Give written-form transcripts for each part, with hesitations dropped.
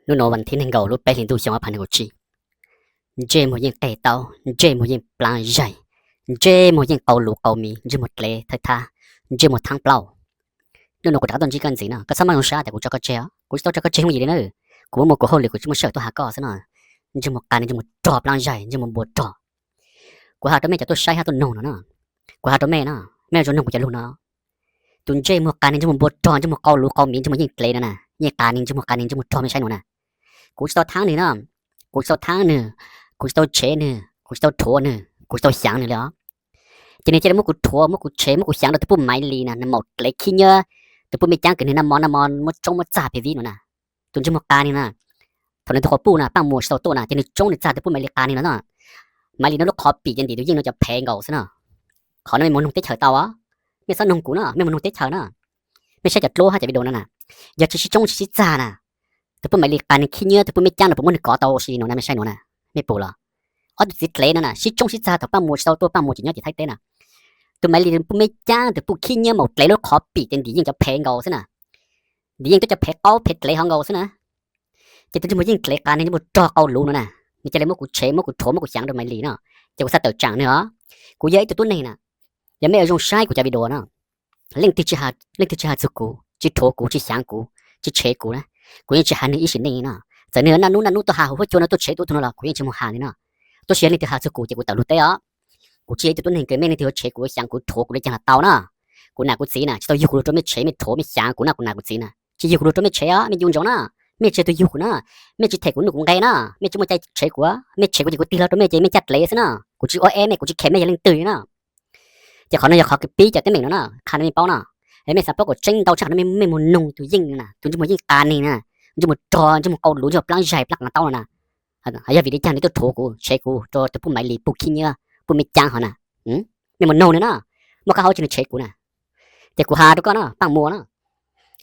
lúc nọวันที่หนึ่งเราlúcไปliền tu xong ở phần hồ chí dê một viên tè tàu dê một viên plan dày dê một viên cầu lụa cầu mì dê một lệ thay tha dê một thang plau lúc nọ cũng đã tuần chỉ cần gì nào cái sao mà không sao thì cũng cho cái chéo cũng cho cái chéo gì đấy nữa cũng một cái hồ liệt cũng chỉ một sợ tôi hạ cỏ thế nào dê một cành dê một trò plan dày dê một bột trò của hai đứa mẹ cho tôi sai hai tôi nổ nó của hai đứa mẹ nó mẹ cho nổ của cha luôn nó tuần dê một cành dê một bột trò dê một cầu lụa cầu mì dê một viên lệ nữa nè như cành dê một tròไม่ใช่หนูนะกูจะทั้งนี่นะกูจะทั้งนี่กูจะเชนี่กูจะทัวนี่กูจะ想นี่แล้วทีนี้จะมุกกูทัวมุกกูเชมุกกู想เราตัวปุ่มไม้ลีนะน้ำหมดเล็กขี้เนื้อตัวปุ่มไม่จ้างกันนี่น้ำมอนมุดจงมุดจ่าไปวิ่งนู่นนะตุนจะมุกการนี่นะตอนนั้นตัวปูนะปังมัวสตัวนะทีนี้จงนี่จ่าตัวปุ่มไม้ลีการนี่นะเนาะไม้ลีนั่นลูกคอปีกันดีตัวยิ่งเราจะแพงเอาซะเนาะขอนั่นไม่มุนลงเตะเฉยเตาอ่ะไม่สนุกกูนะไม่มุนลงเตะเฉยนะไม่ใช่จะโลฮะจะไปโดนนั่นน่ะอยากจะชิจงชิจ่านะแต่ปุ่มไม่เรียกการขี้เนื้อแต่ปุ่มไม่จ้างแต่ปุ่มมันก่อเตาสิหนูนะไม่ใช่หนูนะไม่ปูละอ๋อติดเลยนั่นน่ะชิจงชิจ่าแต่ป้ามัวเตาตัวป้ามัวจีเนื้อจีไทยเต้น่ะตัวไม่เรียกปุ่มไม่จ้างแต่ปุ่มขี้เนื้อหมดเลยแล้วขอปีเต็มดียิ่งจะแพงเอาซะนะดียิ่งจะแพงเอาเพชรเลยของเอาซะนะจะตัวจะมายิ่งเลยการนี่จะมาจ่อเอาลูนั่นน่ะนี่จะเลยมุกกูเชมุกกูโถมุกกูยังตัวไม่เรียเนาะจะกูซาเตอร์จังเนาะกูเยอะตัวนี้น่ะยังไม่เอาจงใช้กูจะไปโดนเนาะเล่นที่จะหาสุกูจีโถกูจียังกูจีเชกูนะกูยังจะหาในอีสิ่งนี้นะแต่เนื้อนั่นนู่นตัวหาหัวโจนตัวเชตัวตัวนั่นละกูยังจะมาหานี่นะตัวเชนี่ตัวหาสุกูจะกูตะลุเตะกูเชตัวนี้เกิดไม่ในตัวเชกูยังกูโถกูเลยจะหาเตานะกูน่ะกูสีนะตัวยูกูตัวไม่เชไม่โถไม่ยังกูน่ะกูสีนะจียูกูตัวไม่เชอ่ะไม่ยุ่งจังนะไม่เชตัวยูกูนะไม่จีเทกูหนูกูไงนะไม่จีมาใจเชกูอ่ะไม่เชกูจะกูตีแล้วตัวไม่เจไม่จัดเลยซะนะกูจีโอเอไม่กูจีเข็มไม่ยังตื่นนะจะขอนะอยากขอกี่ปีจะเต็มเหม็นนะขาไม่เป้านะไอ้แม่สับปะกดเจงเตาชักไม่มุนนุ่งตัวยิ่งนะตัวจะมายิ่งการนี่นะจะมาจอจะมาเอาหลูจะปลังใหญ่ปลังเตานะไอ้ยาวิธีการนี้ตัวโถกูเชกูตัวปุ่มไม่ลีปุ่มขี้เนื้อปุ่มไม่จางเขานะไม่มุนนุ่งเลยนะมันก็เขาจะเชกูนะแต่กูหาตัวก็นะปังมัวนะ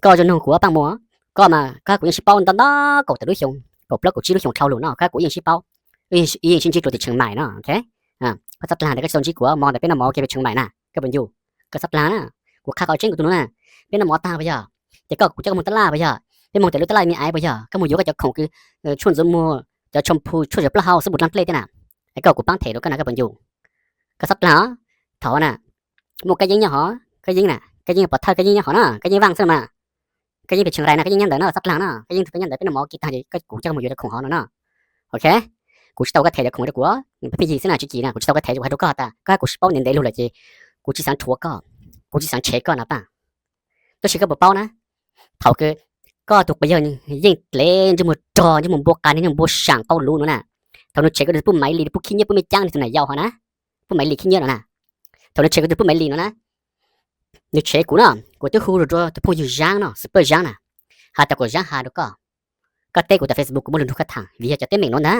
ก็จะนุ่งกูปังมัวก็มาก็กูยังชิเป้าตอนนั้นกูแต่ด้วยชงกูแล้วกูชี้ด้วยชงเท่าหลูนะก็กูยังชิเป้ายังชิตัวติดเชียงใหม่นะโอเคก็สัตว์ลานแต่ก็โซนชี้กูมองแต่เป็นน้ำมอแกไปเชียงใหม่นะก็เป็นอยู่ก็สัตว์ลานนะกูข้าเอาเช่นกูตัวนั้นเป็นน้ำมอตาไปย่าแต่ก็กูจะมองตลาไปย่าเป็นมองแต่ลูกตลามีไอ้ไปย่าก็มึงอยู่ก็จะของคือชวนสมัวจะชมพูชวนจะปลาเฮาสมุดลังเกล็ดน่ะไอ้ก็กูปั้งเถรก็นะก็เป็นอยู่ก็สัตว์ลานถอนน่ะมึงก็ยิงเนี่ยหรอก็ยิงน่ะก็ยิงปลดเธอก็ยิงเนี่ยหรอน่ะก็ยิงวางซะมาก็ยิงไปเชียงรายนะก็ยิงยันเดินน่ะสัตว์ลานน่ะก็ยิงเป็นยันเดินเป็นน้ำมอกีตาร์ก็กูจะมึงอยู่ในของเขาน่ะโอเคกูจะเอาก็เทจะของเด็กกูพี่ยีสินะจีน่ะกูจะเอาก็เทจะให้ดูก็ตาก็กูจะเป้าเน้นได้รู้เลยจีกูจะสั่งทัวร์ก็กูจะสั่งเช็คก็นะป่ะตัวเช็คก็บอกเป้านะเท่าคือก็ถูกไปเยอะยิ่งเล่นจะมาจอจะมาบวกกันจะมาบวกสั่งเป้ารู้นู่นน่ะเท่านั้นเช็คก็จะพูดไม่ลีพูดขี้เงี้ยพูดไม่จ้างที่ไหนยาวเขานะพูดไม่ลีขี้เงี้ยนะเท่านั้นเช็คก็จะพูดไม่ลีนะนี่เช็คกูนะกูจะหูรู้จะพูดอยู่ย่างเนาะซุปเปอร์ย่างน่ะหาแต่กูย่างหาดูก็เต้กูแต่เฟซบุ๊กกูไม่รู้ทุกทางวิจะเต้เหม่งนู่นนะ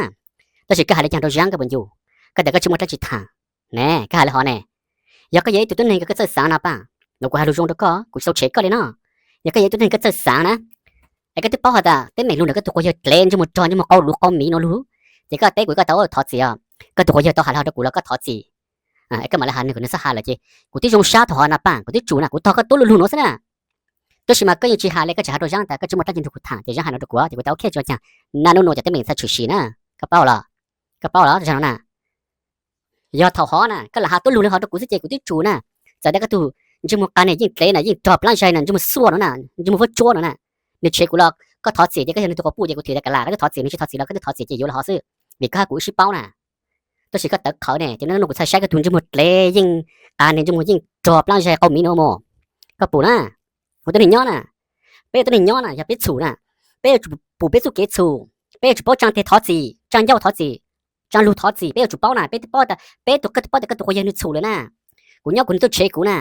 แต่ฉันก็หาได้ยังเราย่างก็บนอยู่ก็แต่ก็ชิมว่าจะจิตทางแน่ก็หาเลยหอแน่อยากก็ยัยตัวนี้ก็จะสานนะป่ะเราก็หาดูจงดูก็กูจะเช็คก็เลยเนาะอยากก็ยัยตัวนี้ก็จะสานนะไอ้ก็ที่ป้อตาเต้เหม่งนู่นก็ตัวกูจะเล่นจะมาจอนจะมาเอาลูกเอาหมีนู่นรู้แต่ก็เต้กูก็ตัวถอดเสียก็ตัวกูจะตัวหาเราดูกูแล้วก็ถอดสีไอ้ก็มาละหันนี่กูนึกซะหาเลยจีกูที่จงชาถอนนะป่ะกูที่จูนะกูถอดก็ตัวลุ้นๆนู่นซะนะตัวชิมาก็ยังจีหาเลยก็จะหาดูย่างแต่ก็จะมาตั้งยินทุกทางแต่ย่างหาเราดูกูแต่กูเอาแค่จอจังนั่นนู่นจะเต้เหม่งซะฉุชีนะก็เป้าละก็เป้าแล้วจะนั่นน่ะยอดเท่าหอน่ะก็ละหาตัวลูเลยหอตัวกูสิเจกูที่จูน่ะจะได้ก็ตัวจะมาการเนี่ยยิ่งเกลน่ะยิ่งจอบล้างใจน่ะจะมาสู้น่ะจะมาฟัดโจ้น่ะเนี่ยเช็คกูแล้วก็ถอดเสียก็เห็นตัวกูพูดกูถือแต่กะลาก็ถอดเสียไม่ใช่ถอดเสียแล้วก็ถอดเสียอยู่แล้วหอซื้อมีค่ากูชิเป้าน่ะตัวชิก็ตักเขาเนี่ยจะนั่นลูกกูใช้ก็ทุนจะหมดเลยยิ่งการเนี่ยจะมายิ่งจอบล้างใจเขามีโนโมก็ปู่น่ะกูตัวนี้ย้อนน่ะเป้ตัวนี้ย้อนน่ะอย่าไปสู้น่ะเป้ปู่เป้สู้เกสู้เป้จุป้อจังเทถอดสีจังเย้าถอดสีจังลูถอดสีเป้จุป้อน่ะเป้ป้อแต่เป้ตัวก็ป้อแต่ก็ตัวยังนึกสู้เลยน่ะกูย้อนกูตัวเช็คกูน่ะ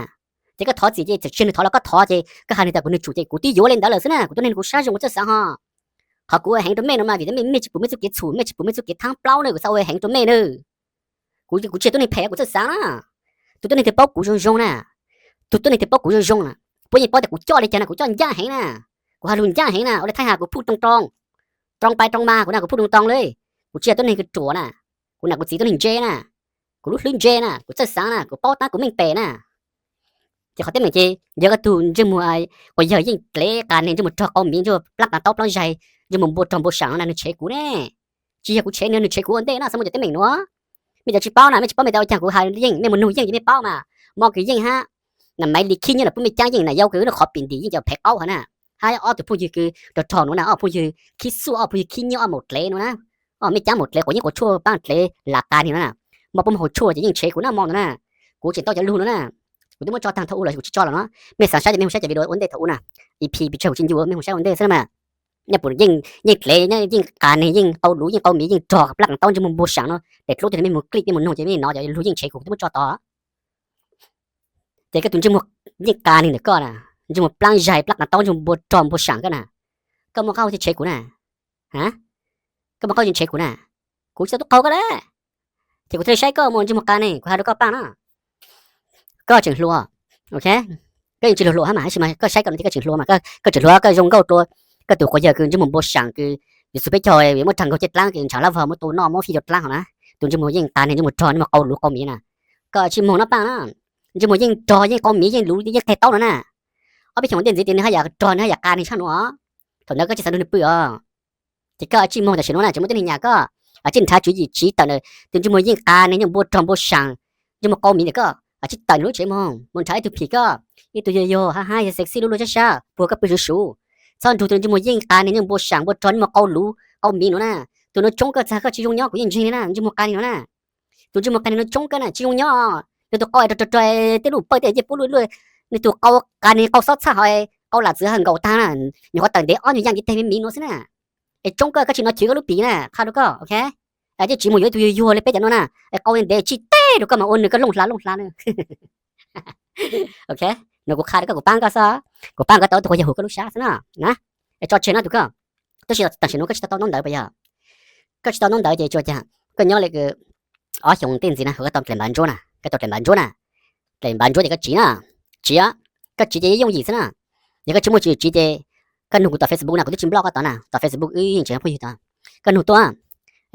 这个桃子姐这吃的桃了个桃子，个喊你在国内煮的，古地有领导了是呢，古多年古啥时我这啥哈，好古很多妹了嘛，为什么没去不没去给醋，没去不没去给汤包呢，个稍微很多妹呢，古吃多年陪古这啥啦，多年的包古用用呢，多年的包古用用呢，不然包的古叫你讲呢，古叫人家很呢，古还论家很呢，我来睇下古พูดตรงไปตรงมากูน่ะกูพูดตรงๆเลยกูเชื่อตัวนี้กูจั่วน่ะกูน่ะกูสีตัวนี้เจน่ะกูรู้ลื่นเจน่ะกูจะสางน่ะกูป้อตากูไม่เตะน่ะ chỉ có tên mình chỉ giờ cái tụi chỉ mua ai còn giờ những lễ cả nên chỉ một trò câu miếng cho lắc cả tóc lắc dày chỉ một bộ trong bộ sáng là nó chế cũ nè chỉ là cũ chế nên nó chế cũ anh đây nó sao mà tên mình nữa bây giờ chỉ bao này mình chỉ bao mình đâu chẳng cũ hai những mình muốn nuôi những gì bao mà mong cái gì ha là mấy lịch khi như là mình trang gì là giao cứ nó khó bình đi cho phải câu hả nè hai ở tụi phụ cứ đợt tròn nữa nè ở phụ khi xua ở phụ khi nhớ ở một lễ nữa nè ở mình trang một lễ của những của chua ban lễ là ta thì nữa nè mà bông hồ chua chỉ những chế của nó mong nữa nè của chỉ taoจะรู้nữa nèกูต้องมาจอทางทูเลยกูจอแล้วเนาะไม่สามารถจะไม่ใช่จะไปโดนวันเดทูน่ะอีพีไปเช่าจริงอยู่ไม่ใช่วันเดใช่ไหมเนี่ยปุ่นยิ่งเลยเนี่ยยิ่งการเนี่ยยิ่งเอารู้ยิ่งเอามียิ่งจอกับหลังต้นจะมึงบูชาเนาะเด็กรู้จะไม่มึงคลิกไม่มึงโน้จะไม่น้อยจะรู้ยิ่งใช้กูต้องมาจอต่อแต่ก็ตุนจะมึงยิ่งการนี่เนี่ยก็น่ะจะมึงปลังใหญ่ปลังต้นจะมึงบูจอมบูชากันน่ะก็มึงเข้าที่ใช้กูน่ะฮะก็มึงเข้าที่ใช้กูน่ะกูจะต้องเข้าก็ได้ที่กูจะใช้ก็มึงจะมึงการนี่กูหาดูก็ปังน่ะก็chỉnh lúa ok cái chỉnh lúa hả mà có sai còn cái chỉnh lúa mà cái chỉnh lúa cái dùng câu tua cái tụ có giờ cứ một bộ sáng cứ sự bây giờ vì một thằng có chết lang thì chẳng là vợ một tụ nọ một phi giật lang hả tụ chỉ một những tàn này chỉ một trò nhưng mà câu lúa câu mía nè cái chỉ một nó bằng á chỉ một những trò những câu mía những lúa những cây táo nữa nè ở bên trong tiền gì tiền hay giờ trò hay giờ can thì sao nữa thằng đó cái chỉ sản được bự thì cái chỉ một là chỉ nó là chỉ một tên nhà cái ở trên thái chủ gì chỉ tận là chỉ một những can này những bộ tròn bộ sáng nhưng mà câu mía cái chỉ tận lúc chế mong muốn thấy tụi phi cái ít tụi yo ha ha sexy luôn chứ sao bùa cái bự số xong tụi chỉ một những cái này những bộ sáng bộ tròn mà câu lú câu mì nữa nè tụi nó trông cái sao cái chỉ dùng nhau của những gì nè chỉ một cái nữa nè tụi chỉ một cái này nó trông cái này chỉ dùng nhau tụi coi tụi cái lũ bơi để chỉ bù lùi tụi câu cái này câu sót sao hỏi câu là giữa hàng gầu ta nè nhiều có tận để ăn những cái tên mì nữa nè cái trông cái chỉ nó chỉ cái lũ bì nè khai được không ok chỉ một tụi yo lấy bé nó nè câu để chỉ được cái mà ôn được cái lông lá nữa ok nó cũng khai được cái của bang cái tao tụi giờ hụt cái lúc sáng nè cho chuyện nó được không tôi chỉ tao chỉ nó cái tao nón đợi bây giờ cái tao nón đợi gì cho chả cái nhớ lại cái ở trong tên gì nè cái tao làm bán chỗ nè cái tao làm bán chỗ thì cái chỉ á cái chỉ để dùng gì nè những cái chúng mình chỉ để cái nút tao Facebook nè cái chim blog cái tao nè tao Facebook ý chỉ không phải cái nút tao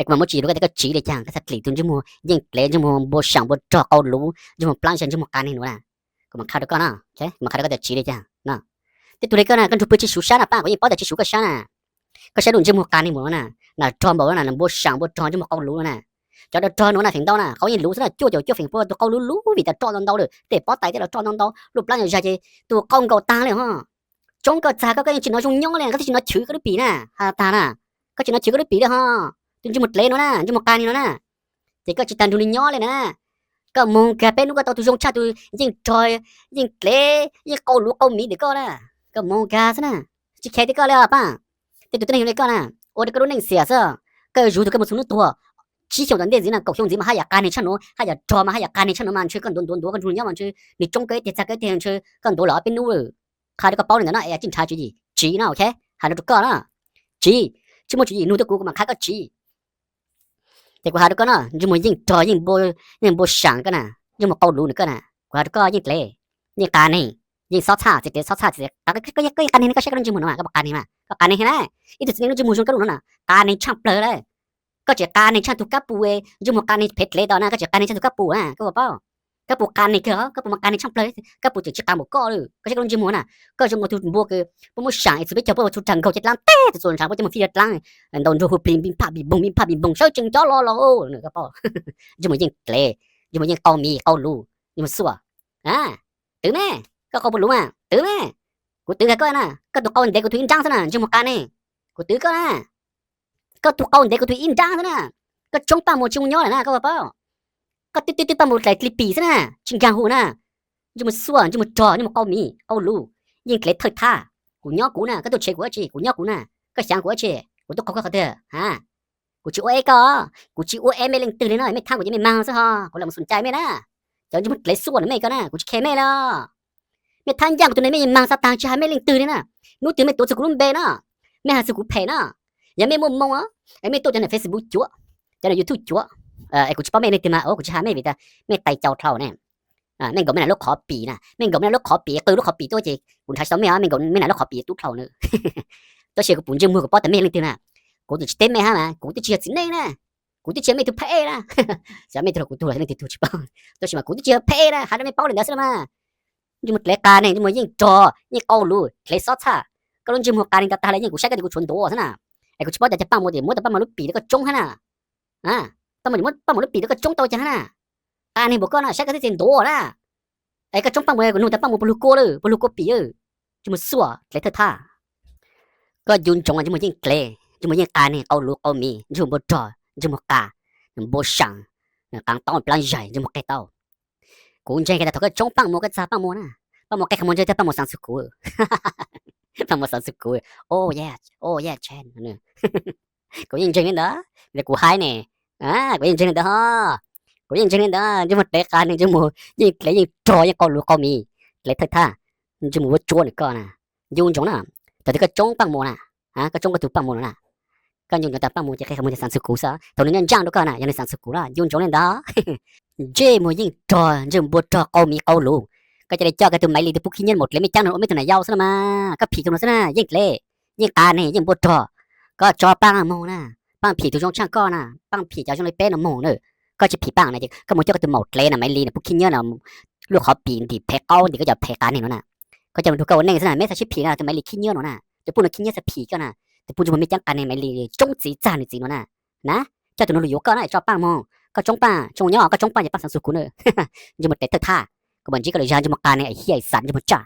mà một chỉ cái chỉ để chẳng cái thật lý tuân chứ mua những lẽ chứ mua bộ sáng bộ trò câu lú chứ mua plan chứ mua cái này nữa nè còn mà khai được con à chứ mà khai được cái chỉ để chẳng nè thế tụi cái này con chụp chỉ số sáng là ba có gì bảo để chỉ số cái sáng nè cái sáng đúng chứ mua cái này nữa nè là tròn bộ nè là bộ sáng bộ tròn chứ mua câu lú nè cho nó tròn nữa là thành đâu nè không nhìn lú thế là chua phình bộ tụi câu lú vì ta tròn đâu được để bỏ tay thế là tròn đâu lúc plan rồi chứ tụi con cầu ta này ha trong cái giá cái chuyện nó dùng nhau này cái chuyện nó chữ cái bì nè ha ta nè cái chuyện nó chữ cái bì đó ha tụi một lễ nữa nè chứ một cái nữa nè thì có chỉ tàn tụi nhỏ lên nè có mong cái bên nó có tao tụi dùng cha tụi những trò những lễ những câu lúa câu mì để có nè có mong cái thế nè chỉ khai thì có là ba thì tụi này này có nè ôi cái đó nên xỉa sao cái rủ tụi cái một số nước tua chỉ hiểu đến gì nè cậu hiểu gì mà hay là cái này cho nó hay là trò mà hay là cái này cho nó mà chơi con đốn con rủ nhau mà chơi đi trong cái tiền cái tiền chơi con đốn là bên nuôi khai cái bao này nó chính tra chuyện gì chỉ nào ok hay là tụi có nè chỉ chứ một chuyện gì nuôi tụi cô mà khai cái chỉ thì qua đó có nó nhưng mà những bộ sáng cái nè nhưng mà câu lú nữa cái nè qua đó có những lệ những cái này những sót xa thì cái này nó có sẽ có những mà cái này mà cái này thế này ít thì nó chỉ mua trong cái lú nè cái này champ lơ đấy có chỉ cái này champ tụ cáp bùe nhưng mà cái này phết lệ đó nè có chỉ cái này champ tụ cáp bùa à có bảo cái bộ cái này kia cái bộ cái này champ lơ cái bộ chỉ cả một co rồi có sẽ có những mà nè có trong một tụ mua cái bộ sáng thì biết cho bộ tụ thằng cầu chết lắm té thì rồi thằng bộ chỉ một phi chết lắm đồn rồi bim bùng sao chừng chó lo nữa cái bộ nhưng mà những lệ nhưng mà những câu mì câu lù nhưng mà xua à tử nè có câu bộ lù mà tử nè của tử cái coi nè cái tụ câu để của tụi in trang thế nè nhưng mà cái này của tử coi nè cái tụ câu để của tụi in trang thế nè cái chúng ta một chung nhau này nè các bạn cái tí ta một lại clip thế nè chừng giang hồ nè nhưng mà xua nhưng mà trò nhưng mà câu mì câu lù những cái thời tha của nhau cũ nè cái tụ chế của chị của nhau cũ nè cái sáng của chị của tôi có thể hả của chị ơi có của chị ơi em lên từ đến nơi mấy thằng của chị mày mang sao ha có làm một sủng trai mấy nè cho chúng lấy xua này mấy cái nè của chị khéo mấy đó mấy thằng giang của tôi này mấy mang sao tàng cho hai mấy lên từ đấy nè nút từ mấy tổ chức của bè nè mấy hàng sự của phe nè nhà mấy mông á em mấy tổ cho này Facebook chúa cho này YouTube chúa em của chị bao mấy lên từ mà của chị hai mấy vì ta mấy tay chào thầu nè mình gọi mấy này lúc khó bì nè mình gọi mấy này lúc khó bì từ lúc khó bì tôi chị cũng thấy sống mấy mình gọi mấy này lúc khó bì tú thầu nữa tôi chỉ có bốn chương mua của bó tấm mấy lên từ nè của tôi tên mày ha mà của tôi chia xin đây nè của tôi chia mấy tôi pay nè giờ mấy tôi của tôi là mấy tôi chỉ bao tôi chỉ mà của tôi chia pay nè hai đứa mấy bao lên đó xem mà chỉ một lẽ cá này chỉ một những trò những câu lù lẽ sót xa cái lúc chỉ một cá này ta lại những cái cái chuẩn đồ thế nào ai cũng chỉ bảoจะปั้งหมดเดี๋ยวมัวแต่ปั้งมาลุปีแล้วก็จงฮะน่ะปั้งมาปั้งมาลุปีแล้วก็จงโตจังฮะน่ะการนี่บอกก็น่ะใช้ก็ที่เจนโดนะไอ้ก็จงปั้งมาก็นู่นแต่ปั้งมาปลุกโกเลยปลุกโกปีจะมาสัวเละเทอะท่าก็ยุนจงอ่ะจะมายิ่งเกลจะมายิ่งการนี่เอาลูกเอามีจะมาจ่อจะมากาโบชังกลางต้นปลาใหญ่จะมาแก่เต้ากูใจแกแต่ถ้าก็จงปั้งมัวก็จะปั้งมัวนะปั้งมัวแกขโมยจะปั้งมัวสังสุกูปั้งมัวสังสุกูโอ้แย่เชนเนี่ยกูยิงจริงนะเดี๋ยวกูหายเนี่ยกูยิงจริงนะฮะกูยิงจริงนะจะมาเตะกันจะมัวยิงเลยยิงจ่อยิงกอลูกกอมีเลยเถอะท่าจะมัวจ่อนี่ก็นะยุนจงนะแต่ถ้าก็จงปั้งมัวนะก็จงก็ถูกปั้งมัวนะก็ยุนแต่ปั้งมัวจะแค่ขโมยสังสุกูซะตอนนี้ยังจ้างด้วยกันนะยังในสังสุกูละยุนจงเนี่ยนะเจมัวยิงจ่อจะมัวจ่อกอมีกอลูก็จะได้เจอกันตัวไม่ลีตัวพวกขี้เงี้ยหมดเลยไม่จ้างหนูไม่ตัวไหนยาวซะมาก็ผีตัวนั้นซะนะยิ่งเล่ยิ่งการนี่ยิ่งบดจ่อก็จ่อปังมองนะปังผีตัวจงช่างก้อนนะปังผีจะจงเลยเป้นะมองเนอะก็จะผีปังนะจิก็มัวเจอกันตัวหมดเลยนะไม่ลีนะพวกขี้เงี้ยนะลูกเขาปีนดีแพ้ก้อนดีก็จะแพ้การนี่นะก็จะมาดูกันว่าเนี่ยซะนะไม่ใช่ผีนะตัวไม่ลีขี้เงี้ยนะแต่พูดนะขี้เงี้ยจะผีก็นะแต่พูดจะมันไม่จ้างการนี่ไม่ลีจงจีจ้านี่จีนะเจ้าตัวนู้นอยู่ก็นะจ่อปังมองก็จงปังจงย่อก็จงปังอย่าปังสังสุกุเนอะจะมาเตะท่าก็บันจีก็เลยยานจะมาการในไอ้เหี้ยสันจะมาจ่า